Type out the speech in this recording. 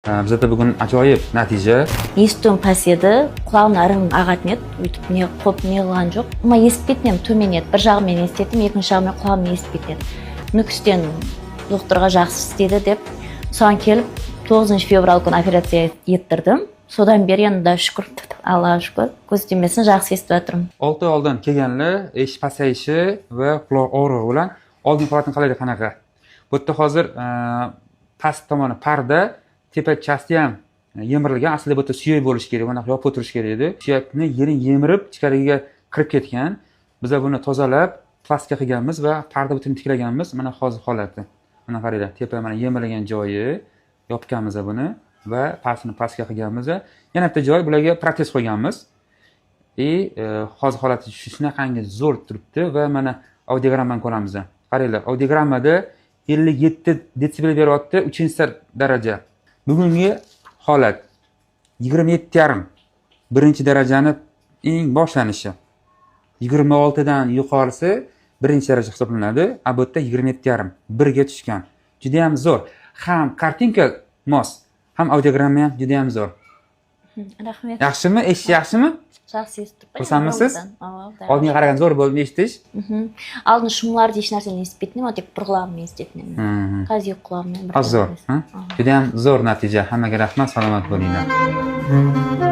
Bizda bugun ajoyib natija. Естуім пәс еді, құлағымның ірің ағатын еді, өйтіп не қоп не қылған жоқ. Ма естпейтінем төмен еді, бір жағымен естетім, екінші жағымен құлағыммен естпейтін еді. Нүкістен докторға жақсы істеді деп, соған келіп 9 февраль күні операция еттірдім. Содан бері енді шүкір, Аллаға шүкір, көз тимесін жақсы естіп жатырмын. 6 oy oldin kelganlar eshik pasayishi va quloq og'rig'i bilan oldin holatim qanaqa? Bu yerda hozir past tomoni parda, tepa chasti ham yemirilgan. Aslida bu yerda suyak bo'lishi kerak, bunaqa yopib o'tirish kerak edi. Suyakni yerin yemirib, ichkariga kirib ketgan. Biz buni tozalab, plastika qilganmiz va parda butun tiklaganmiz. Mana hozir holati. Mana qaranglar, tepa mana yemirilgan joyi yopganmiz buni va pastini pastga qilganmiz. Yana bitta joy bularga protez qo'yganmiz. Hozir holati shunaqangi zo'r turibdi va mana audiogrammani ko'ramiz. Qaranglar, audiogrammada 57 desibel beryapti, 3-daraja. Bugungi holat 27,5 birinchi darajani eng boshlanishi. 26 dan yuqorisi birinchi daraja hisoblanadi. Bu yerda 27,5 1ga tushgan. Juda ham zo'r. Ham kartinka mos, ham audiogramma ham juda ham zo'r. Rahmat. Yaxshimi? Eshitish yaxshimi? Жақсы естіп. Xursandmisiz? Oldinga qaragan zo'r bo'ldi eshitish. Алдын шумларды еш нәрсені естпейтінем, тек бір құлағыммен естетінем. Қазір екі құлағыммен бір Zo'r. Juda ham zo'r natija. Hammaga rahmat, salomat bo'linglar.